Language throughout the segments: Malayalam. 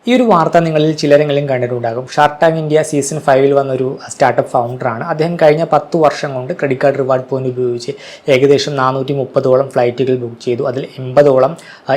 ഈ ഒരു വാർത്ത നിങ്ങളിൽ ചിലരെങ്കിലും കണ്ടിട്ടുണ്ടാകും. ഷാർക്ക് ടാങ്ക് ഇന്ത്യ സീസൺ 5 വന്നൊരു സ്റ്റാർട്ടപ്പ് ഫൗണ്ടറാണ്. അദ്ദേഹം കഴിഞ്ഞ 10 വർഷം കൊണ്ട് ക്രെഡിറ്റ് കാർഡ് റിവാർഡ് പോയിന്റ് ഉപയോഗിച്ച് ഏകദേശം 430ഓളം ഫ്ലൈറ്റുകൾ ബുക്ക് ചെയ്തു. അതിൽ 80ഓളം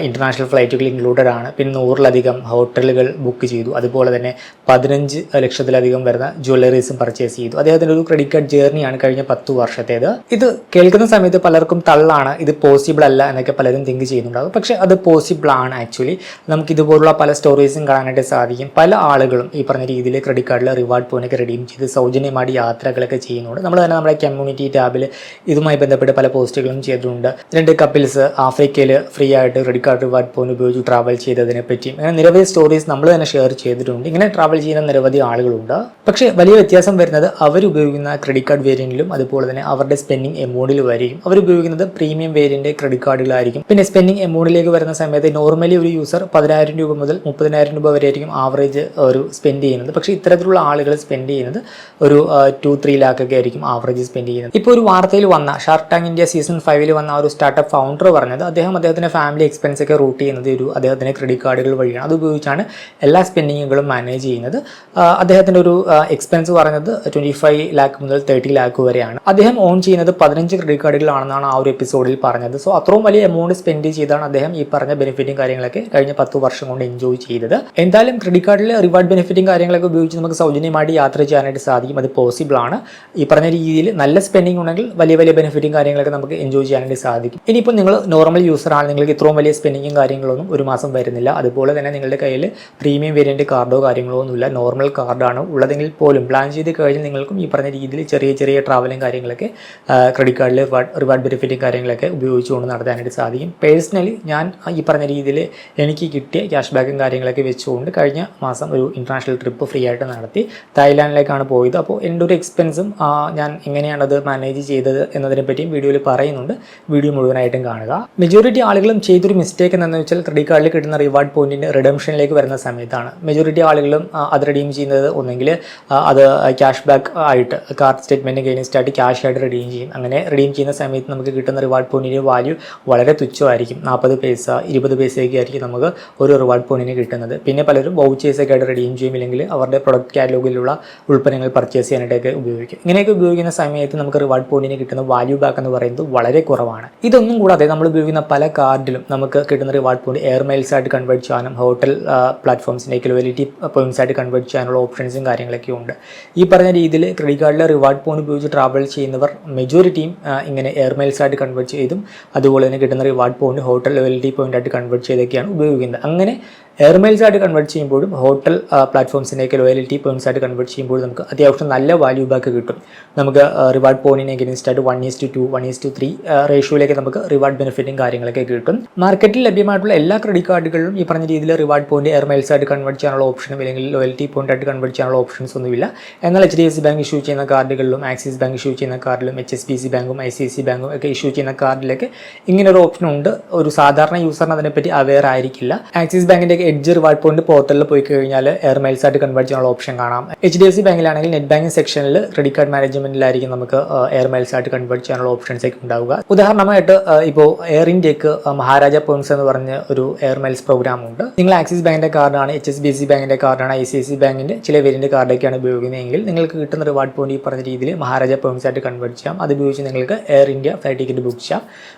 ഇൻ്റർനാഷണൽ ഫ്ലൈറ്റുകൾ ഇൻക്ലൂഡഡ് ആണ്. പിന്നെ 100ലധികം ഹോട്ടലുകൾ ബുക്ക് ചെയ്തു. അതുപോലെ തന്നെ 15 ലക്ഷത്തിലധികം വരുന്ന ജ്വല്ലറീസും പർച്ചേസ് ചെയ്തു. അദ്ദേഹത്തിൻ്റെ ഒരു ക്രെഡിറ്റ് കാർഡ് ജേർണിയാണ് കഴിഞ്ഞ 10 വർഷത്തേത്. ഇത് കേൾക്കുന്ന സമയത്ത് പലർക്കും തള്ളാണ്, ഇത് പോസിബിൾ അല്ല എന്നൊക്കെ പലരും തിങ്ക് ചെയ്യുന്നുണ്ടാകും. പക്ഷേ അത് പോസിബിൾ ആണ്. ആക്ച്വലി നമുക്ക് ഇതുപോലുള്ള പല സ്റ്റോറീസും കാണാനായിട്ട് സാധിക്കും. പല ആളുകളും ഈ പറഞ്ഞ രീതിയിൽ ക്രെഡിറ്റ് കാർഡിൽ റിവാർഡ് പോയിന്റ് റെഡീം ചെയ്ത് സൗജന്യമായിട്ട് യാത്രകളൊക്കെ ചെയ്യുന്നുണ്ട്. നമ്മൾ തന്നെ നമ്മുടെ കമ്മ്യൂണിറ്റി ടാബിൽ ഇതുമായി ബന്ധപ്പെട്ട് പല പോസ്റ്റുകളും ചെയ്തിട്ടുണ്ട്. 2 കപ്പിൾസ് ആഫ്രിക്കയിൽ ഫ്രീ ആയിട്ട് ക്രെഡിറ്റ് കാർഡ് റിവാർഡ് പോയിന്റ് ഉപയോഗിച്ച് ട്രാവൽ ചെയ്തതിനെ പറ്റിയും അങ്ങനെ നിരവധി സ്റ്റോറീസ് നമ്മൾ തന്നെ ഷെയർ ചെയ്തിട്ടുണ്ട്. ഇങ്ങനെ ട്രാവൽ ചെയ്യുന്ന നിരവധി ആളുകളുണ്ട്. പക്ഷേ വലിയ വ്യത്യാസം വരുന്നത് അവരുപയോഗിക്കുന്ന ക്രെഡിറ്റ് കാർഡ് വേരിയന്റിലും അതുപോലെ തന്നെ അവരുടെ സ്പെൻഡിങ് എമൗണ്ടിൽ വരെയും. അവരുപയോഗിക്കുന്നത് പ്രീമിയം വേരിയന്റ് ക്രെഡിറ്റ് കാർഡുകളായിരിക്കും. പിന്നെ സ്പെൻഡിങ് എമൗണ്ടിലേക്ക് വരുന്ന സമയത്ത് നോർമലി ഒരു യൂസർ 10,000 രൂപ മുതൽ 30,000 രൂപ വരെ ആയിരിക്കും ആവറേജ് ഒരു സ്പെൻഡ് ചെയ്യുന്നത്. പക്ഷേ ഇത്തരത്തിലുള്ള ആളുകൾ സ്പെൻഡ് ചെയ്യുന്നത് ഒരു 2-3 ലാഖൊക്കെ ആയിരിക്കും ആവറേജ് സ്പെൻഡ് ചെയ്യുന്നത്. ഇപ്പോൾ ഒരു വാർത്തയിൽ വന്ന ഷാർക്ക് ടാങ്ക് ഇന്ത്യ സീസൺ 5 വന്ന ഒരു സ്റ്റാർട്ടപ്പ് ഫൗണ്ടർ പറഞ്ഞത് അദ്ദേഹത്തിന്റെ ഫാമിലി എക്സ്പെൻസ് ഒക്കെ റൂട്ട് ചെയ്യുന്നത് അദ്ദേഹത്തിന്റെ ക്രെഡിറ്റ് കാർഡുകൾ വഴിയാണ്. അത് ഉപയോഗിച്ചാണ് എല്ലാ സ്പെൻഡിങ്ങുകളും മാനേജ് ചെയ്യുന്നത്. അദ്ദേഹത്തിന്റെ ഒരു എക്സ്പെൻസ് പറഞ്ഞത് 25 ലാഖ് മുതൽ 30 ലാഖ് വരെയാണ്. അദ്ദേഹം ഓൺ ചെയ്യുന്നത് 15 ക്രെഡിറ്റ് കാർഡുകളാണെന്നാണ് ആ ഒരു എപ്പിസോഡിൽ പറഞ്ഞത്. സോ അത്രയും വലിയ എമൗണ്ട് സ്പെൻഡ് ചെയ്താണ് അദ്ദേഹം ഈ പറഞ്ഞ ബെനിഫിറ്റും കാര്യങ്ങളൊക്കെ കഴിഞ്ഞ 10 വർഷം കൊണ്ട് എൻജോയ് ചെയ്തത്. എന്തായാലും ക്രെഡിറ്റ് കാർഡിൽ റിവാർഡ് ബെനിഫിറ്റും കാര്യങ്ങളൊക്കെ ഉപയോഗിച്ച് നമുക്ക് സൗജന്യമായിട്ട് യാത്ര ചെയ്യാനായിട്ട് സാധിക്കും. അത് പോസിബിൾ ആണ്. ഈ പറഞ്ഞ രീതിയിൽ നല്ല സ്പെൻഡിങ് ഉണ്ടെങ്കിൽ വലിയ വലിയ ബെനിഫിറ്റും കാര്യങ്ങളൊക്കെ നമുക്ക് എൻജോയ് ചെയ്യാനായിട്ട് സാധിക്കും. ഇനിയിപ്പോൾ നിങ്ങൾ നോർമൽ യൂസർ ആണ്, നിങ്ങൾക്ക് ഇത്രയും വലിയ സ്പെൻഡിങ്ങും കാര്യങ്ങളൊന്നും ഒരു മാസം വരുന്നില്ല. അതുപോലെ തന്നെ നിങ്ങളുടെ കയ്യിൽ പ്രീമിയം വേരിയന്റ് കാർഡോ കാര്യങ്ങളോ ഒന്നുമില്ല, നോർമൽ കാർഡാണ് ഉള്ളതെങ്കിൽ പോലും പ്ലാൻ ചെയ്ത് കഴിഞ്ഞാൽ നിങ്ങൾക്കും ഈ പറഞ്ഞ രീതിയിൽ ചെറിയ ചെറിയ ട്രാവലും കാര്യങ്ങളൊക്കെ ക്രെഡിറ്റ് കാർഡിൽ റിവാർഡ് ബെനിഫിറ്റും കാര്യങ്ങളൊക്കെ ഉപയോഗിച്ചുകൊണ്ട് നടത്താനായിട്ട് സാധിക്കും. പേഴ്സണലി ഞാൻ ഈ പറഞ്ഞ രീതിയിൽ എനിക്ക് കിട്ടിയ ക്യാഷ് ബാക്കും കാര്യങ്ങളൊക്കെ വെച്ചുകൊണ്ട് കഴിഞ്ഞ മാസം ഒരു ഇന്റർനാഷണൽ ട്രിപ്പ് ഫ്രീ ആയിട്ട് നടത്തി. തായ്ലാൻഡിലേക്കാണ് പോയത്. അപ്പോൾ എൻ്റെ ഒരു എക്സ്പെൻസും ഞാൻ എങ്ങനെയാണത് മാനേജ് ചെയ്തത് എന്നതിനെ പറ്റിയും വീഡിയോയിൽ പറയുന്നുണ്ട്. വീഡിയോ മുഴുവനായിട്ടും കാണുക. മെജോറിറ്റി ആളുകളും ചെയ്തൊരു മിസ്റ്റേക്ക് എന്താണെന്ന് വെച്ചാൽ ക്രെഡിറ്റ് കാർഡിൽ കിട്ടുന്ന റിവാർഡ് പോയിന്റിൻ്റെ റിഡംഷനിലേക്ക് വരുന്ന സമയത്താണ് മെജോറിറ്റി ആളുകളും അത് റിഡീം ചെയ്യുന്നത്. ഒന്നെങ്കിൽ അത് ക്യാഷ് ബാക്ക് ആയിട്ട് കാർഡ് സ്റ്റേറ്റ്മെൻറ്റ് അഗെയിൻസ്റ്റ് ആയിട്ട് ക്യാഷ് ആയിട്ട് റിഡീം ചെയ്യും. അങ്ങനെ റിഡീം ചെയ്യുന്ന സമയത്ത് നമുക്ക് കിട്ടുന്ന റിവാർഡ് പോയിന്റിൻ്റെ വാല്യൂ വളരെ തുച്ഛമായിരിക്കും. 40 പൈസ 20 പൈസയൊക്കെ ആയിരിക്കും നമുക്ക് ഒരു റിവാർഡ് പോയിന്റിന് കിട്ടുന്നത്. പിന്നെ പലരും വൗച്ചേഴ്സൊക്കെ ആയിട്ട് റിഡീം ചെയ്യും, ഇല്ലെങ്കിൽ അവരുടെ പ്രൊഡക്റ്റ് കാറ്റലോഗിലുള്ള ഉൽപ്പന്നങ്ങൾ പർച്ചേസ് ചെയ്യാനായിട്ടൊക്കെ ഉപയോഗിക്കും. ഇങ്ങനെയൊക്കെ ഉപയോഗിക്കുന്ന സമയത്ത് നമുക്ക് റിവാർഡ് പോയിന്റിന് കിട്ടുന്ന വാല്യൂ ബാക്ക് എന്ന് പറയുന്നത് വളരെ കുറവാണ്. ഇതൊന്നും കൂടാതെ നമ്മൾ ഉപയോഗിക്കുന്ന പല കാർഡിലും നമുക്ക് കിട്ടുന്ന റിവാർഡ് പോയിന്റ് എയർ മൈൽസ് ആയിട്ട് കൺവേർട്ട് ചെയ്യാനും ഹോട്ടൽ പ്ലാറ്റ്ഫോംസിലേക്ക് ലോയലിറ്റി പോയിന്റ്സ് ആയിട്ട് കൺവേർട്ട് ചെയ്യാനുള്ള ഓപ്ഷൻസും കാര്യങ്ങളൊക്കെ ഉണ്ട്. ഈ പറഞ്ഞ രീതിയിൽ ക്രെഡിറ്റ് കാർഡിലെ റിവാർഡ് പോയിന്റ് ഉപയോഗിച്ച് ട്രാവൽ ചെയ്യുന്നവർ മെജോറിറ്റിയും ഇങ്ങനെ എയർ മൈൽസ് ആയിട്ട് കൺവേർട്ട് ചെയ്തും അതുപോലെ തന്നെ കിട്ടുന്ന reward point hotel loyalty point ആയിട്ട് കൺവേർട്ട് ചെയ്തൊക്കെയാണ് ഉപയോഗിക്കുന്നത്. അങ്ങനെ എയർ മൈൽസ് ആയിട്ട് കൺവേർട്ട് ചെയ്യുമ്പോഴും ഹോട്ടൽ പ്ലാറ്റ്ഫോംസിലേക്ക് ലോയലിറ്റി പോയിന്റ്സ് ആയിട്ട് കൺവേർട്ട് ചെയ്യുമ്പോഴും നമുക്ക് അത്യാവശ്യം നല്ല വാല്യൂ ബാക്ക് കിട്ടും. നമുക്ക് റിവാർഡ് പോയിന്റിന് എഗെയിൻസ്റ്റ് ആയിട്ട് 1:2 1:3 റേഷ്യോയിലേക്ക് നമുക്ക് റിവാർഡ് ബെനിഫിറ്റും കാര്യങ്ങളൊക്കെ കിട്ടും. മാർക്കറ്റിൽ ലഭ്യമായിട്ടുള്ള എല്ലാ ക്രെഡിറ്റ് കാർഡുകളിലും ഈ പറഞ്ഞ രീതിയിൽ റിവാർഡ് പോയിന്റ് എയർ മൈൽസ് ആയിട്ട് കൺവേർട്ട് ചെയ്യാനുള്ള ഓപ്ഷനും അല്ലെങ്കിൽ ലോയലിറ്റി പോയിന്റ് ആയിട്ട് കൺവേർട്ട് ചെയ്യാനുള്ള ഓപ്ഷൻസ് ഒന്നുമില്ല. എന്നാൽ HDFC ബാങ്ക് ഇഷ്യൂ ചെയ്യുന്ന കാർഡുകളിലും ആക്സിസ് ബാങ്ക് ഇഷ്യൂ ചെയ്യുന്ന കാർഡിലും HSBC ബാങ്കും ICICI ബാങ്കും ഒക്കെ ഇഷ്യൂ ചെയ്യുന്ന കാർഡിലേക്ക് ഇങ്ങനൊരു ഓപ്ഷൻ ഉണ്ട്. ഒരു സാധാരണ യൂസറിന് അതിനെപ്പറ്റി അവെയർ ആയിരിക്കില്ല. ആക്സിസ് ബാങ്കിന്റെ എഡ്ജ് റിവാർഡ് പോയിന്റ് പോർട്ടലിൽ പോയി കഴിഞ്ഞാൽ എയർ മൈൽസ് ആയിട്ട് കൺവേർട്ട് ചെയ്യാനുള്ള ഓപ്ഷൻ കാണാം. HDFC ബാങ്കിലാണെങ്കിൽ നെറ്റ് ബാങ്കിങ് സെക്ഷനിൽ ക്രെഡിറ്റ് കാർഡ് മാനേജ്മെന്റിലായിരിക്കും നമുക്ക് എയർ മൈൽസ് ആയിട്ട് കൺവേർട്ട് ചെയ്യാനുള്ള ഓപ്ഷൻസ് ഒക്കെ ഉണ്ടാവുക. ഉദാഹരണമായിട്ട് ഇപ്പോൾ എയർ ഇന്ത്യക്ക് മഹാരാജ പോയിന്റ്സ് എന്ന് പറഞ്ഞ ഒരു എയർ മൈൽസ് പ്രോഗ്രാം ഉണ്ട്. നിങ്ങൾ ആക്സിസ് ബാങ്കിന്റെ കാർഡാണ്, HSBC ബാങ്കിന്റെ കാർഡാണ്, ICICI ബാങ്കിന്റെ ചില വേരിയന്റ് കാർഡൊക്കെയാണ് ഉപയോഗിക്കുന്നതെങ്കിൽ നിങ്ങൾക്ക് കിട്ടുന്ന റിവാർഡ് പോയിന്റ് ഈ പറഞ്ഞ രീതിയിൽ മഹാരാജ പോയിന്റ്സ് ആയിട്ട് കൺവേർട്ട് ചെയ്യാം. അത് ഉപയോഗിച്ച് നിങ്ങൾക്ക് air India flight ticket book ചെയ്യാം.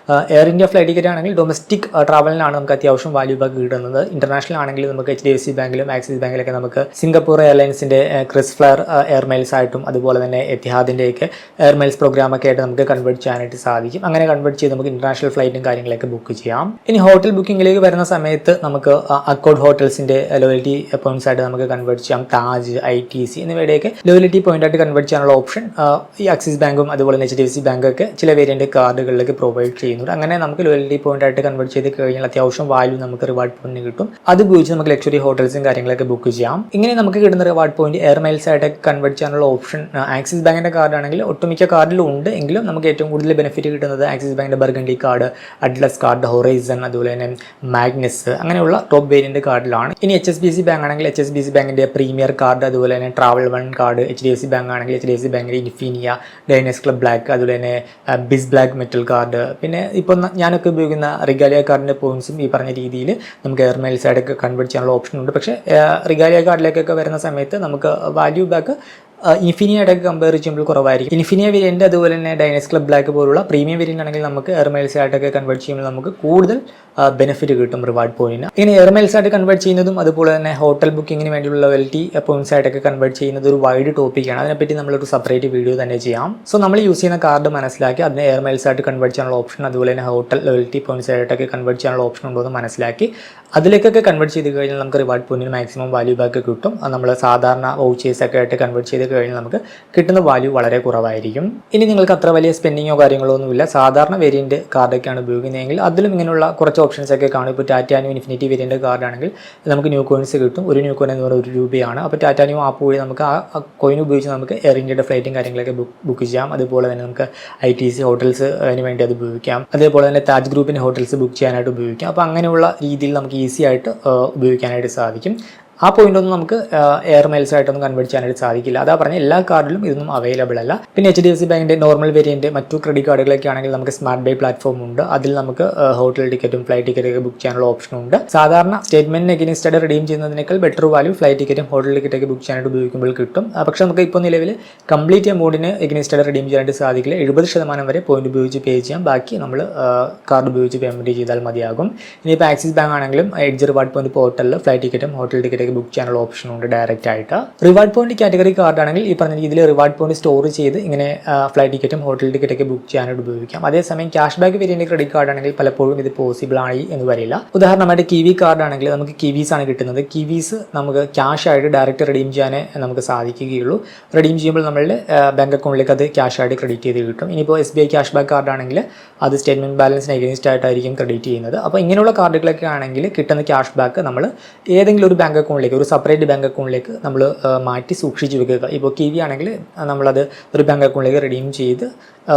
എയർ ഇന്ത്യ ഫ്ലൈറ്റ് ടിക്കറ്റ് ആണെങ്കിൽ ഡൊമസ്റ്റിക് ട്രാവലിനാണ് നമുക്ക് അത്യാവശ്യം വാല്യൂ ബാക്ക് കിട്ടുന്നത്. ഇന്റർനാഷണൽ ആണെങ്കിൽ നമുക്ക് HDFC ബാങ്കിലും ആക്സിസ് ബാങ്കിലൊക്കെ നമുക്ക് സിംഗപ്പൂർ എയർലൈൻസിന്റെ ക്രിസ് ഫ്ലയർ എയർ മൈൽസ് ആയിട്ടും അതുപോലെ തന്നെ എത്തിഹാദിന്റെയൊക്കെ എയർ മൈൽസ് പ്രോഗ്രാം ഒക്കെ ആയിട്ട് നമുക്ക് കൺവേർട്ട് ചെയ്യാനായിട്ട് സാധിക്കും. അങ്ങനെ കൺവേർട്ട് ചെയ്ത് നമുക്ക് ഇന്റർനാഷണൽ ഫ്ലൈറ്റും കാര്യങ്ങളൊക്കെ ബുക്ക് ചെയ്യാം. ഇനി ഹോട്ടൽ ബുക്കിംഗിലേക്ക് വരുന്ന സമയത്ത് നമുക്ക് അക്കോർഡ് ഹോട്ടൽസിന്റെ ലോയലിറ്റി പോയിന്റ്സ് ആയിട്ട് നമുക്ക് കൺവേർട്ട് ചെയ്യാം. താജ്, ITC എന്നിവയുടെയൊക്കെ ലോയലിറ്റി പോയിന്റ് ആയിട്ട് കൺവേർട്ട് ചെയ്യാനുള്ള ഓപ്ഷൻ ഈ ആക്സിസ് ബാങ്കും അതുപോലെ തന്നെ HDFC ബാങ്കൊക്കെ ചില വേരിയന്റ് കാർഡുകളിലേക്ക് പ്രൊവൈഡ് ചെയ്യുന്നുണ്ട്. അങ്ങനെ നമുക്ക് ലോയലിറ്റി പോയിന്റ് ആയിട്ട് കൺവേർട്ട് ചെയ്ത് കഴിഞ്ഞാൽ അത്യാവശ്യം വാല്യൂ നമുക്ക് റിവാർഡ് പോയിന്റ് കിട്ടും. അത് ഉപയോഗിച്ച് നമുക്ക് ലക്ഷറി ഹോട്ടൽസും കാര്യങ്ങളൊക്കെ ബുക്ക് ചെയ്യാം. ഇങ്ങനെ നമുക്ക് കിട്ടുന്ന റിവാർഡ് പോയിന്റ് എയർ മൈൽസ് ആയിട്ട് കൺവേർട്ട് ചെയ്യാനുള്ള ഓപ്ഷൻ ആക്സിസ് ബാങ്കിന്റെ കാർഡാണെങ്കിൽ ഒട്ടുമിക്ക കാർഡിലും ഉണ്ട്. എങ്കിലും നമുക്ക് ഏറ്റവും കൂടുതൽ ബെനിഫിറ്റ് കിട്ടുന്നത് ആക്സിസ് ബാങ്കിന്റെ ബർഗണ്ടി കാർഡ്, അഡ്ലസ് കാർഡ്, ഹൊറൈസൺ, അതുപോലെ തന്നെ മാഗ്നസ് അങ്ങനെയുള്ള ടോപ്പ് വേരിയന്റ് കാർഡിലാണ്. ഇനി HSBC ബാങ്ക് ആണെങ്കിൽ HSBC ബാങ്കിന്റെ പ്രീമിയർ കാർഡ്, അതുപോലെ തന്നെ travel one card, HDFC bank ആണെങ്കിൽ HDFC ബാങ്കിന്റെ ഇൻഫീനിയ, ഡൈനസ് ക്ലബ് ബ്ലാക്ക്, അതുപോലെ തന്നെ ബിസ് ബ്ലാക്ക് മെറ്റൽ കാർഡ്. പിന്നെ ഇപ്പോൾ ഞാനൊക്കെ ഉപയോഗിക്കുന്ന റിഗാലിയ കാർഡിന്റെ പോയിന്റ്സും ഈ പറഞ്ഞ രീതിയിൽ നമുക്ക് എയർ മൈൽസ് ആയിട്ടൊക്കെ കൺവേർട്ട് ചെയ്യാനുള്ള ഓപ്ഷൻ ഉണ്ട്. പക്ഷേ റിഗാലിയ കാർഡിലേക്കൊക്കെ വരുന്ന സമയത്ത് നമുക്ക് വാല്യൂ ബാക്ക് ഇൻഫിനിയായിട്ടൊക്കെ കമ്പയർ ചെയ്യുമ്പോൾ കുറവായിരിക്കും. ഇൻഫിനിയ വേരിയൻറ്റ് അതുപോലെ തന്നെ ഡൈനസ് ക്ലബ് ബ്ലാക്ക് പോലുള്ള പ്രീമിയം വേരിയൻ്റ് ആണെങ്കിൽ നമുക്ക് എയർ മൈൽസ് ആയിട്ടൊക്കെ കൺവേർട്ട് ചെയ്യുമ്പോൾ നമുക്ക് കൂടുതൽ ബെനിഫിറ്റ് കിട്ടും റിവാർഡ് പോയിന്റിന്. ഇങ്ങനെ എയർ മൈൽസ് ആയിട്ട് കൺവേർട്ട് ചെയ്യുന്നതും അതുപോലെ തന്നെ ഹോട്ടൽ ബുക്കിങ്ങിന് വേണ്ടിയുള്ള ലോയൽറ്റി പോയിന്റ്സ് ആയിട്ടൊക്കെ കൺവേർട്ട് ചെയ്യുന്നത് ഒരു വൈഡ് ടോപ്പിക്കാണ്. അതിനെപ്പറ്റി നമ്മളൊരു സെപ്പറേറ്റ് വീഡിയോ തന്നെ ചെയ്യാം. സോ നമ്മൾ യൂസ് ചെയ്യുന്ന കാർഡ് മനസ്സിലാക്കി അതിനെ എയർ മൈൽസ് ആയിട്ട് കൺവേർട്ട് ചെയ്യാനുള്ള ഓപ്ഷൻ അതുപോലെ തന്നെ ഹോട്ടൽ ലോയൽറ്റി പോയിന്റ്സ് ആയിട്ടൊക്കെ കൺവേർട്ട് ചെയ്യാനുള്ള ഓപ്ഷൻ ഉണ്ടോ എന്ന് മനസ്സിലാക്കി അതിലേക്കൊക്കെ കൺവേർട്ട് ചെയ്ത് കഴിഞ്ഞാൽ നമുക്ക് റിവാർഡ് പോയിന്റിന് മാക്സിമം വാല്യൂ ബാക്ക് കിട്ടും. നമ്മൾ സാധാരണ വൗച്ചേഴ്സ് ഒക്കെ ആയിട്ട് കൺവേർട്ട് ചെയ്ത് കഴിഞ്ഞാൽ നമുക്ക് കിട്ടുന്ന വാല്യൂ വളരെ കുറവായിരിക്കും. ഇനി നിങ്ങൾക്ക് അത്ര വലിയ സ്പെൻഡിങ്ങോ കാര്യങ്ങളോ ഒന്നുമില്ല, സാധാരണ വേരിയൻറ്റ് കാർഡൊക്കെയാണ് ഉപയോഗിക്കുന്നതെങ്കിൽ അതിലും ഇങ്ങനെയുള്ള കുറച്ച് ഓപ്ഷൻസ് ഒക്കെ കാണും. ഇപ്പോൾ ടാറ്റാനിയോ ഇൻഫിനിറ്റി വേരിയൻറ്റ് കാർഡാണെങ്കിൽ നമുക്ക് ന്യൂ കോയിൻസ് കിട്ടും. ഒരു ന്യൂ കോയിൻ എന്ന് പറയുന്നത് 1 രൂപയാണ്. അപ്പോൾ ടാറ്റാനിയോ ആപ്പ് വഴി നമുക്ക് ആ കോയിൻ ഉപയോഗിച്ച് നമുക്ക് എയർ ഇന്ത്യയുടെ ഫ്ലൈറ്റും കാര്യങ്ങളൊക്കെ ബുക്ക് ചെയ്യാം. അതുപോലെ തന്നെ നമുക്ക് ITC ഹോട്ടൽസ് അതിന് വേണ്ടി അത് ഉപയോഗിക്കാം. അതേപോലെ തന്നെ താജ് ഗ്രൂപ്പിന് ഹോട്ടൽസ് ബുക്ക് ചെയ്യാനായിട്ട് ഉപയോഗിക്കാം. അപ്പോൾ അങ്ങനെയുള്ള രീതിയിൽ നമുക്ക് ഈസി ആയിട്ട് ഉപയോഗിക്കാനായിട്ട് സാധിക്കും. ആ പോയിന്റ് ഒന്നും നമുക്ക് എയർ മൈൽസ് ആയിട്ടൊന്നും കൺവേർട്ട് ചെയ്യാനായിട്ട് സാധിക്കില്ല. അതാ പറഞ്ഞ എല്ലാ കാർഡിലും ഇതൊന്നും അവൈലബിൾ അല്ല. പിന്നെ HDFC ബാങ്കിൻ്റെ നോർമൽ വേരിയൻറ്റ് മറ്റു ക്രെഡിറ്റ് കാർഡുകളൊക്കെ ആണെങ്കിൽ നമുക്ക് സ്മാർട്ട് ബൈ പ്ലാറ്റ്ഫോം ഉണ്ട്. അതിൽ നമുക്ക് ഹോട്ടൽ ടിക്കറ്റും ഫ്ലൈറ്റ് ടിക്കറ്റൊക്കെ ബുക്ക് ചെയ്യാനുള്ള ഓപ്ഷനുണ്ട്. സാധാരണ സ്റ്റേറ്റ്മെന്റിന് എഗെയിൻസ്റ്റ് ആയിട്ട് റിഡീം ചെയ്യുന്നതിനേക്കാൾ ബെറ്റർ വാല്യൂ ഫ്ലൈറ്റ് ടിക്കറ്റും ഹോട്ടൽ ടിക്കറ്റൊക്കെ ബുക്ക് ചെയ്യാനായിട്ട് ഉപയോഗിക്കുമ്പോൾ കിട്ടും. പക്ഷേ നമുക്ക് ഇപ്പോൾ നിലവിൽ കംപ്ലീറ്റ് എമൗണ്ടിന് എഗെയിൻസ്റ്റ് ആയിട്ട് റിഡീം ചെയ്യാനായിട്ട് സാധിക്കില്ല. 70% വരെ പോയിന്റ് ഉപയോഗിച്ച് പേ ചെയ്യാം. ബാക്കി നമ്മൾ കാർഡ് ഉപയോഗിച്ച് പേയ്മെൻറ്റ് ചെയ്താൽ മതിയാകും. ഇനിയിപ്പോൾ ആക്സിസ് ബാങ്ക് ആണെങ്കിലും എഡ്ജ് റിവാർഡ് പോയിന്റ് പോർട്ടലിൽ ഫ്ലൈറ്റ് ടിക്കറ്റും ഹോട്ടൽ ടിക്കറ്റൊക്കെ ബുക്ക് ചെയ്യാനുള്ള ഓപ്ഷൻ ഉണ്ട് ഡയറക്റ്റ് ആയിട്ട്. റിവാർഡ് പോയിന്റ് കാറ്റഗറി കാർഡ് ആണെങ്കിൽ ഈ പറഞ്ഞ രീതിയിൽ റിവാർഡ് പോയിന്റ് സ്റ്റോർ ചെയ്ത് ഇങ്ങനെ ഫ്ലൈറ്റ് ടിക്കറ്റും ഹോട്ടൽ ടിക്കറ്റൊക്കെ ബുക്ക് ചെയ്യാനായിട്ട് ഉപയോഗിക്കാം. അതേസമയം cash back variant credit card ആണെങ്കിൽ പലപ്പോഴും ഇത് പോസിബിൾ ആയി എന്ന് വരില്ല. ഉദാഹരണമായിട്ട് കിവി കാർഡ് ആണെങ്കിൽ നമുക്ക് കിവീസ് ആണ് കിട്ടുന്നത്. കിവീസ് നമുക്ക് ക്യാഷ് ആയിട്ട് ഡയറക്റ്റ് റിഡീം ചെയ്യാനേ നമുക്ക് സാധിക്കുകയുള്ളൂ. റിഡീം ചെയ്യുമ്പോൾ നമ്മളുടെ ബാങ്ക് അക്കൗണ്ടിലേക്ക് അത് ക്യാഷ് ആയിട്ട് ക്രെഡിറ്റ് ചെയ്ത് കിട്ടും. ഇനിയിപ്പോൾ SBI ക്യാഷ് ബാക്ക് കാർഡ് ആണെങ്കിൽ അത് സ്റ്റേറ്റ്മെന്റ് ബാലൻസിന് എഗെയിൻസ്റ്റ് ആയിട്ടായിരിക്കും ക്രെഡിറ്റ് ചെയ്യുന്നത്. അപ്പോൾ ഇങ്ങനെയുള്ള കാർഡുകളൊക്കെ ആണെങ്കിൽ കിട്ടുന്ന ക്യാഷ് ബാക്ക് നമ്മൾ ഏതെങ്കിലും ഒരു ബാങ്ക് അക്കൗണ്ടിലേക്ക്, ഒരു സെപ്പറേറ്റ് ബാങ്ക് അക്കൗണ്ടിലേക്ക് നമ്മൾ മാറ്റി സൂക്ഷിച്ച് വെക്കുക. ഇപ്പോൾ കിവി ആണെങ്കിൽ നമ്മളത് ഒരു ബാങ്ക് അക്കൗണ്ടിലേക്ക് റിഡീം ചെയ്ത്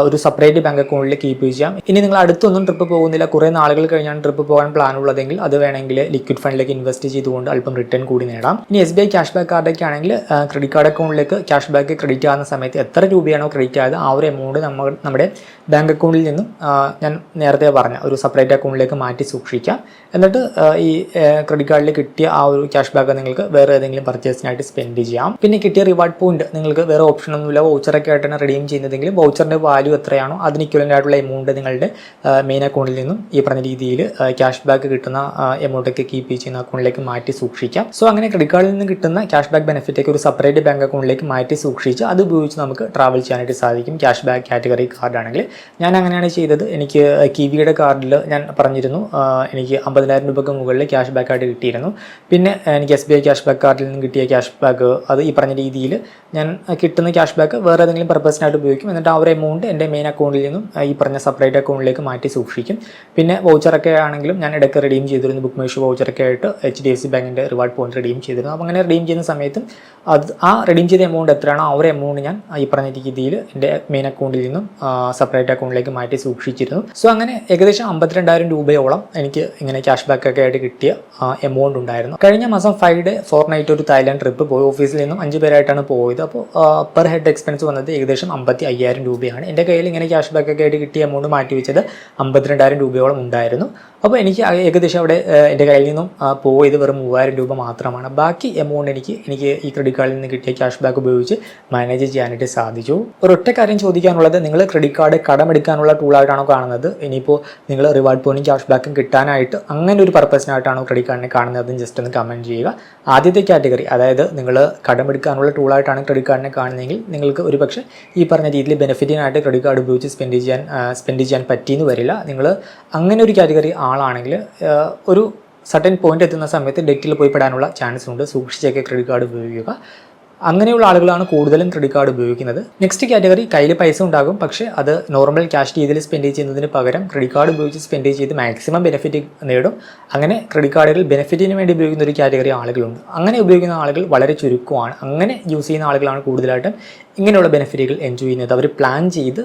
ഒരു സെപ്പറേറ്റ് ബാങ്ക് അക്കൗണ്ടിൽ കീപ്പ് ചെയ്യാം. ഇനി നിങ്ങൾ അടുത്തൊന്നും ട്രിപ്പ് പോകുന്നില്ല, കുറേ നാളുകൾ കഴിഞ്ഞാണ് ട്രിപ്പ് പോകാൻ പ്ലാൻ ഉള്ളതെങ്കിൽ അത് വേണമെങ്കിൽ ലിക്വിഡ് ഫണ്ടിലേക്ക് ഇൻവെസ്റ്റ് ചെയ്തുകൊണ്ട് അല്പം റിട്ടേൺ കൂടി നേടാം. ഇനി SBI ക്യാഷ് ബാക്ക് കാർഡൊക്കെ ആണെങ്കിൽ ക്രെഡിറ്റ് കാർഡ് അക്കൗണ്ടിലേക്ക് ക്യാഷ് ബാക്ക് ക്രെഡിറ്റ് ആകുന്ന സമയത്ത് എത്ര രൂപയാണോ ക്രെഡിറ്റ് ആയത് ആ ഒരു എമൗണ്ട് നമ്മുടെ ബാങ്ക് അക്കൗണ്ടിൽ നിന്നും ഞാൻ നേരത്തെ പറഞ്ഞ ഒരു സെപ്പറേറ്റ് അക്കൗണ്ടിലേക്ക് മാറ്റി സൂക്ഷിക്കാം. എന്നിട്ട് ഈ ക്രെഡിറ്റ് കാർഡിൽ കിട്ടിയ ആ ഒരു ക്യാഷ് ബാക്ക് നിങ്ങൾക്ക് വേറെ ഏതെങ്കിലും പർച്ചേസിനായിട്ട് സ്പെൻഡ് ചെയ്യാം. പിന്നെ കിട്ടിയ റിവാർഡ് പോയിന്റ് നിങ്ങൾക്ക് വേറെ ഓപ്ഷൻ ഒന്നുമില്ല, വൗച്ചറൊക്കെ ആയിട്ടാണ് റിഡീം ചെയ്യുന്നതെങ്കിൽ വൗച്ചറിൻ്റെ വാല്യൂ എത്രയാണോ അതിന് ഇക്വലൻ്റ് ആയിട്ടുള്ള എമൗണ്ട് നിങ്ങളുടെ മെയിൻ അക്കൗണ്ടിൽ നിന്നും ഈ പറഞ്ഞ രീതിയിൽ ക്യാഷ് ബാക്ക് കിട്ടുന്ന എമൗണ്ടൊക്കെ കീപ്പ് ചെയ്യുന്ന അക്കൗണ്ടിലേക്ക് മാറ്റി സൂക്ഷിക്കാം. സോ അങ്ങനെ ക്രെഡിറ്റ് കാർഡിൽ നിന്ന് കിട്ടുന്ന ക്യാഷ് ബാക്ക് ബെനിഫിറ്റൊക്കെ ഒരു സെപ്പറേറ്റ് ബാങ്ക് അക്കൗണ്ടിലേക്ക് മാറ്റി സൂക്ഷിച്ച് അത് ഉപയോഗിച്ച് നമുക്ക് ട്രാവൽ ചെയ്യാനായിട്ട് സാധിക്കും. ക്യാഷ് ബാക്ക് കാറ്റഗറി കാർഡാണെങ്കിൽ ഞാൻ അങ്ങനെയാണ് ചെയ്തത്. എനിക്ക് കിവിയുടെ കാർഡിൽ ഞാൻ പറഞ്ഞിരുന്നു എനിക്ക് 50,000 രൂപയ്ക്ക് മുകളിൽ ക്യാഷ് ബാക്ക് ആയിട്ട് കിട്ടിയിരുന്നു. പിന്നെ എനിക്ക് SBI ക്യാഷ് ബാക്ക് കാർഡിൽ നിന്ന് കിട്ടിയ ക്യാഷ് ബാക്ക് അത് ഈ പറഞ്ഞ രീതിയിൽ ഞാൻ കിട്ടുന്ന ക്യാഷ് ബാക്ക് വേറെ ഏതെങ്കിലും പർപ്പസിനായിട്ട് ഉപയോഗിക്കും. എന്നിട്ട് ആ ഒരു എമൗണ്ട് എൻ്റെ മെയിൻ അക്കൗണ്ടിൽ നിന്നും ഈ പറഞ്ഞ സെപ്പറേറ്റ് അക്കൗണ്ടിലേക്ക് മാറ്റി സൂക്ഷിക്കും. പിന്നെ വൗച്ചറൊക്കെ ആണെങ്കിലും ഞാൻ ഇടയ്ക്ക് റിഡീം ചെയ്തിരുന്നു. ബുക്ക് മൈ ഷോ വൗച്ചറൊക്കെ ആയിട്ട് HDFC ബാങ്കിൻ്റെ റിവാർഡ് പോയിന്റ് റിഡീം ചെയ്തിരുന്നു. അപ്പോൾ അങ്ങനെ റിഡീം ചെയ്യുന്ന സമയത്തും ആ റിഡീം ചെയ്ത എമൗണ്ട് എത്രയാണോ ആ ഒരു എമൗണ്ട് ഞാൻ ഈ പറഞ്ഞ രീതിയിൽ എൻ്റെ മെയിൻ അക്കൗണ്ടിൽ നിന്നും സെപ്പറേറ്റ് അക്കൗണ്ടിലേക്ക് മാറ്റി സൂക്ഷിച്ചിരുന്നു. സോ അങ്ങനെ ഏകദേശം 52,000 രൂപയോളം എനിക്ക് ഇങ്ങനെ ക്യാഷ് ബാക്ക് ഒക്കെ ആയിട്ട് കിട്ടിയ എമൗണ്ട് ഉണ്ടായിരുന്നു. കഴിഞ്ഞ മാസം 5 ഡേ 4 നൈറ്റ് ഒരു തായ്ലാൻഡ് ട്രിപ്പ് പോയി. ഓഫീസിൽ നിന്നും 5 പേരായിട്ടാണ് പോയത്. അപ്പോൾ പെർ ഹെഡ് എക്സ്പെൻസ് വന്നത് ഏകദേശം 55,000 രൂപയാണ്. എൻ്റെ കയ്യിൽ ഇങ്ങനെ ക്യാഷ് ബാക്ക് ഒക്കെ ആയിട്ട് കിട്ടിയ എമൗണ്ട് മാറ്റി വെച്ചത് 52,000 രൂപയോളം ഉണ്ടായിരുന്നു. അപ്പോൾ എനിക്ക് ഏകദേശം അവിടെ എൻ്റെ കയ്യിൽ നിന്നും പോയത് വെറും 3,000 രൂപ മാത്രമാണ്. ബാക്കി എമൗണ്ട് എനിക്ക് ഈ ക്രെഡിറ്റ് കാർഡിൽ നിന്ന് കിട്ടിയ ക്യാഷ് ബാക്ക് ഉപയോഗിച്ച് മാനേജ് ചെയ്യാനായിട്ട് സാധിച്ചു. ഒരൊറ്റ കാര്യം ചോദിക്കാനുള്ളത്, നിങ്ങൾ ക്രെഡിറ്റ് കാർഡ് കടമെടുക്കാനുള്ള ടൂളായിട്ടാണോ കാണുന്നത്? ഇനിയിപ്പോൾ നിങ്ങൾ റിവാർഡ് പോയിന്റും ക്യാഷ് ബാക്കും കിട്ടാനായിട്ട് അങ്ങനെ ഒരു പർപ്പസിനായിട്ടാണോ ക്രെഡിറ്റ് കാർഡിനെ കാണുന്നത്? അതും ജസ്റ്റ് ഒന്ന് കമൻറ്റ് ചെയ്യുക. ആദ്യത്തെ കാറ്റഗറി, അതായത് നിങ്ങൾ കടമെടുക്കാനുള്ള ടൂളായിട്ടാണ് ക്രെഡിറ്റ് കാർഡിനെ കാണുന്നതെങ്കിൽ നിങ്ങൾക്ക് ഒരു പക്ഷേ ഈ പറഞ്ഞ രീതിയിൽ ബെനിഫിറ്റിനായിട്ട് ക്രെഡിറ്റ് കാർഡ് ഉപയോഗിച്ച് സ്പെൻഡ് ചെയ്യാൻ പറ്റിയെന്ന് വരില്ല. നിങ്ങൾ അങ്ങനെ ഒരു കാറ്റഗറി ആളാണെങ്കിൽ ഒരു സർട്ടൻ പോയിന്റ് എത്തുന്ന സമയത്ത് ഡെറ്റിൽ പോയി പെടാനുള്ള ചാൻസ് ഉണ്ട്. സൂക്ഷിച്ചൊക്കെ ക്രെഡിറ്റ് കാർഡ് ഉപയോഗിക്കുക. അങ്ങനെയുള്ള ആളുകളാണ് കൂടുതലും ക്രെഡിറ്റ് കാർഡ് ഉപയോഗിക്കുന്നത്. നെക്സ്റ്റ് കാറ്റഗറി, കയ്യിൽ പൈസ ഉണ്ടാകും പക്ഷേ അത് നോർമൽ ക്യാഷ് രീതിയിൽ സ്പെൻഡ് ചെയ്യുന്നതിന് പകരം ക്രെഡിറ്റ് കാർഡ് ഉപയോഗിച്ച് സ്പെൻഡ് ചെയ്ത് മാക്സിമം ബെനിഫിറ്റ് നേടും. അങ്ങനെ ക്രെഡിറ്റ് കാർഡുകൾ ബെനിഫിറ്റിന് വേണ്ടി ഉപയോഗിക്കുന്ന ഒരു കാറ്റഗറി ആളുകളുണ്ട്. അങ്ങനെ ഉപയോഗിക്കുന്ന ആളുകൾ വളരെ ചുരുക്കമാണ്. അങ്ങനെ യൂസ് ചെയ്യുന്ന ആളുകളാണ് കൂടുതലായിട്ടും ഇങ്ങനെയുള്ള ബെനിഫിറ്റുകൾ എൻജോയ് ചെയ്യുന്നത് അവർ പ്ലാൻ ചെയ്ത്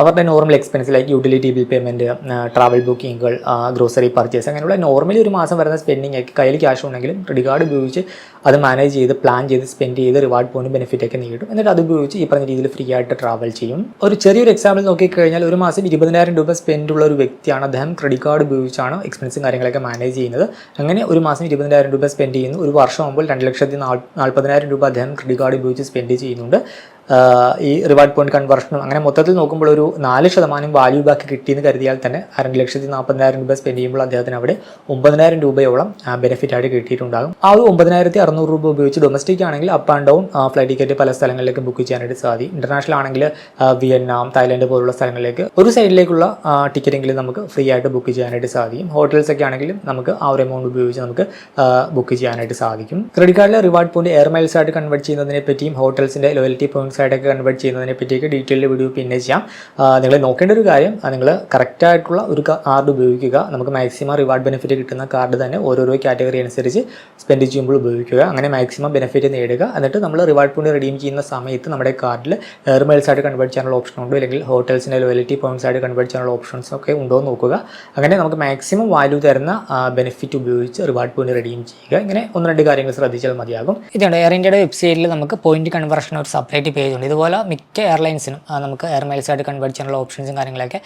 അവരുടെ normal expense like utility bill payment, travel ബുക്കിങ്ങുകൾ, ഗ്രോസറി പർച്ചേസ്, അങ്ങനെയുള്ള നോർമലി ഒരു മാസം വരുന്ന സ്പെൻഡിങ് ഒക്കെ കയ്യിൽ ക്യാഷ് ഉണ്ടെങ്കിലും ക്രെഡിറ്റ് കാർഡ് ഉപയോഗിച്ച് അത് മാനേജ് ചെയ്ത് പ്ലാൻ ചെയ്ത് സ്പെൻഡ് ചെയ്ത് റിവാർഡ് പോയിന്റ് ബെനിഫിറ്റ് ഒക്കെ നേടും. എന്നിട്ട് അത് ഉപയോഗിച്ച് ഈ പറഞ്ഞ രീതിയിൽ ഫ്രീ ആയിട്ട് ട്രാവൽ ചെയ്യും. ഒരു ചെറിയൊരു എക്സാമ്പിൾ നോക്കിക്കഴിഞ്ഞാൽ ഒരു മാസം 20,000 രൂപ സ്പെൻഡ് ഉള്ള ഒരു വ്യക്തിയാണ്. അദ്ദേഹം ക്രെഡിറ്റ് കാർഡ് ഉപയോഗിച്ചാണ് എക്സ്പെൻസും കാര്യങ്ങളൊക്കെ മാനേജ് ചെയ്യുന്നത്. അങ്ങനെ ഒരു മാസം 20,000 രൂപ സ്പെൻഡ് ചെയ്യുന്നു. ഒരു വർഷം ആകുമ്പോൾ 2,40,000 രൂപ അദ്ദേഹം ക്രെഡിറ്റ് കാർഡ് ഉപയോഗിച്ച് സ്പെൻഡ് ചെയ്യുന്നുണ്ട്. ഈ റിവാർഡ് പോയിന്റ് കൺവേർഷനും അങ്ങനെ മൊത്തത്തിൽ നോക്കുമ്പോൾ ഒരു 4% വാല്യൂ ബാക്ക് കിട്ടിയെന്ന് കരുതിയാൽ തന്നെ 2,40,000 രൂപ സ്പെൻഡ് ചെയ്യുമ്പോൾ അദ്ദേഹത്തിന് അവിടെ 9,000 രൂപയോളം ബെനിഫിറ്റ് ആയിട്ട് കിട്ടിയിട്ടുണ്ടാകും. ആ ഒരു 9,600 രൂപ ഉപയോഗിച്ച് ഡൊമസ്റ്റിക് ആണെങ്കിൽ up and down flight ticket പല സ്ഥലങ്ങളിലേക്ക് ബുക്ക് ചെയ്യാനായിട്ട് സാധിക്കും. ഇന്റർനാഷണൽ ആണെങ്കിൽ വിയറ്റ്നാം, തായ്ലൻഡ് പോലുള്ള സ്ഥലങ്ങളിലേക്ക് ഒരു സൈഡിലേക്കുള്ള ടിക്കറ്റെങ്കിലും നമുക്ക് ഫ്രീ ആയിട്ട് ബുക്ക് ചെയ്യാനായിട്ട് സാധിക്കും. ഹോട്ടൽസ് ഒക്കെ ആണെങ്കിലും നമുക്ക് ആ ഒരു എമൗണ്ട് ഉപയോഗിച്ച് നമുക്ക് ബുക്ക് ചെയ്യാനായിട്ട് സാധിക്കും. ക്രെഡിറ്റ് കാർഡിലെ റിവാർഡ് പോയിന്റ് എയർ മൈൽസ് ആയിട്ട് കൺവേർട്ട് ചെയ്യുന്നതിനെ പറ്റിയും ഹോട്ടൽസിന്റെ ലോയൽറ്റി പോയിന്റ്സ് ആയിട്ടൊക്കെ കൺവേർട്ട് ചെയ്യുന്നതിനെ പറ്റിയൊക്കെ ഡീറ്റെയിൽ വീഡിയോ പിന്നെ ചെയ്യാം. നിങ്ങൾ നോക്കേണ്ട ഒരു കാര്യം, നിങ്ങൾ കറക്റ്റായിട്ടുള്ള ഒരു കാർഡ് ഉപയോഗിക്കുക. നമുക്ക് മാക്സിമം റിവാർഡ് ബെനിഫിറ്റ് കിട്ടുന്ന കാർഡ് തന്നെ ഓരോരോ കാറ്റഗറി അനുസരിച്ച് സ്പെൻഡ് ചെയ്യുമ്പോൾ ഉപയോഗിക്കുക. അങ്ങനെ മാക്സിമം ബെനിഫിറ്റ് നേടുക. എന്നിട്ട് നമ്മൾ റിവാർഡ് പോയിന്റ് റിഡീം ചെയ്യുന്ന സമയത്ത് നമ്മുടെ കാർഡിൽ എയർ മൈൽസ് ആയിട്ട് കൺവേർട്ട് ചെയ്യാനുള്ള ഓപ്ഷൻ ഉണ്ടോ, അല്ലെങ്കിൽ ഹോട്ടൽസിൻ്റെ ലോയൽറ്റി പോയിന്റ്സ് ആയിട്ട് കൺവേർട്ട് ചെയ്യാനുള്ള ഓപ്ഷൻസ് ഒക്കെ ഉണ്ടോ എന്ന് നോക്കുക. അങ്ങനെ നമുക്ക് മാക്സിമം വാല്യൂ തരുന്ന ബെനിഫിറ്റ് ഉപയോഗിച്ച് റിവാർഡ് പോയിന്റ് റിഡീം ചെയ്യുക. ഇങ്ങനെ 1-2 കാര്യങ്ങൾ ശ്രദ്ധിച്ചാൽ മതിയാകും. ഇതാണ് എയർ ഇന്ത്യയുടെ വെബ്സൈറ്റിൽ നമുക്ക് പോയിന്റ് കൺവേർഷൻ ഒരു സെപ്പറേറ്റ് പേജ് ഉണ്ട്. ഇതുപോലെ മിക്ക എയർലൈൻസിനും നമുക്ക് എയർ മൈൽസ് ആയിട്ട് കൺവേർട്ട് ചെയ്യാനുള്ള ഓപ്ഷൻസും കാര്യങ്ങളൊക്കെ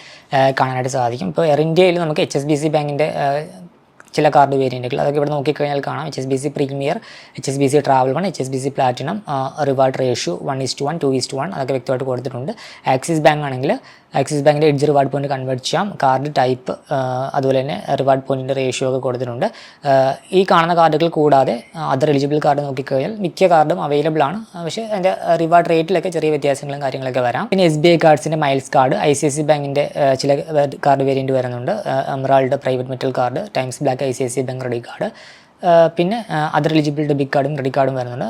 കാണാനായിട്ട് സാധിക്കും. ഇപ്പോൾ എയർ ഇന്ത്യയിൽ നമുക്ക് HSBC ബാങ്കിൻ്റെ ചില കാർഡ് വേരിയൻറ്റുകൾ അതൊക്കെ ഇവിടെ നോക്കിക്കഴിഞ്ഞാൽ കാണാം. HSBC premier, HSBC travel 1, HSBC platinum, reward ratio 1:1, 2:1 അതൊക്കെ വ്യക്തമായിട്ട് കൊടുത്തിട്ടുണ്ട്. ആക്സിസ് ബാങ്ക് ആണെങ്കിൽ ആക്സിസ് ബാങ്കിൻ്റെ എഡ്ജ് റിവാർഡ് പോയിന്റ് കൺവേർട്ട് ചെയ്യാം. കാർഡ് ടൈപ്പ് അതുപോലെ തന്നെ റിവാർഡ് പോയിന്റിൻ്റെ റേഷ്യോ ഒക്കെ കൊടുത്തിട്ടുണ്ട്. ഈ കാണുന്ന കാർഡുകൾ കൂടാതെ അതർ എലിജിബിൾ കാർഡ് നോക്കിക്കഴിഞ്ഞാൽ മിക്ക കാർഡും അവൈലബിൾ ആണ്. പക്ഷേ അതിൻ്റെ റിവാർഡ് റേറ്റിലൊക്കെ ചെറിയ വ്യത്യാസങ്ങളും കാര്യങ്ങളൊക്കെ വരാം. പിന്നെ SBI കാർഡ്സിൻ്റെ മൈൽസ് കാർഡ്, ICICI ബാങ്കിൻ്റെ ചില കാർഡ് വേരിയൻറ്റ് വരുന്നുണ്ട്. Emerald private metal card, times black ICICI bank credit card, പിന്നെ അതർ എലിജിബിൾ ഡെബിറ്റ് കാർഡും ക്രെഡിറ്റ് കാർഡും വരുന്നുണ്ട്.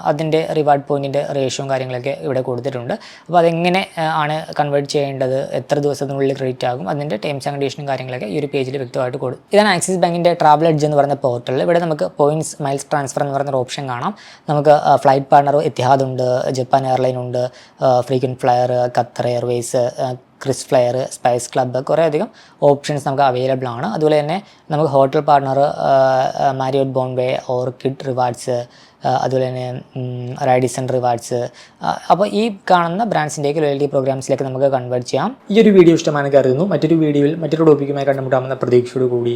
അതിൻ്റെ റിവാർഡ് പോയിൻറ്റിൻ്റെ റേഷ്യോയും കാര്യങ്ങളൊക്കെ ഇവിടെ കൊടുത്തിട്ടുണ്ട്. അപ്പോൾ അതെങ്ങനെ ആണ് കൺവേർട്ട് ചെയ്യേണ്ടത്, എത്ര ദിവസത്തിനുള്ളിൽ ക്രെഡിറ്റ് ആകും, അതിൻ്റെ ടേംസ് ആൻഡ് കണ്ടീഷനും കാര്യങ്ങളൊക്കെ ഈ ഒരു പേജിൽ വ്യക്തമായിട്ട് കൊടുക്കും. ഇതാണ് ആക്സിസ് ബാങ്കിൻ്റെ ട്രാവൽ എഡ്ജ് എന്ന് പറയുന്ന പോർട്ടൽ. ഇവിടെ നമുക്ക് പോയിൻറ്റ്സ് മൈൽസ് ട്രാൻസ്ഫർ എന്ന് പറയുന്ന ഓപ്ഷൻ കാണാം. നമുക്ക് ഫ്ലൈറ്റ് പാർട്ണർ എത്തിഹാദ് ഉണ്ട്, ജപ്പാൻ എയർലൈൻ ഉണ്ട്, frequent flyer, Qatar Airways, Kris flyer, Spice Club, കുറേ അധികം ഓപ്ഷൻസ് നമുക്ക് അവൈലബിൾ ആണ്. അതുപോലെ തന്നെ നമുക്ക് hotel partner, Marriott Bonvoy, Orchid Rewards, അതുപോലെ തന്നെ റാഡിസൺ റിവാർഡ്സ്. അപ്പോൾ ഈ കാണുന്ന ബ്രാൻഡ്സിൻ്റെയൊക്കെ ലോയൽറ്റി പ്രോഗ്രാംസിലേക്ക് നമുക്ക് കൺവേർട്ട് ചെയ്യാം. ഈ ഒരു വീഡിയോ ഇഷ്ടമാണെന്ന് കരുതുന്നു. മറ്റൊരു വീഡിയോയിൽ മറ്റൊരു ടോപ്പിക്കുമായി കണ്ടുമുട്ടാമെന്ന പ്രതീക്ഷയോട് കൂടി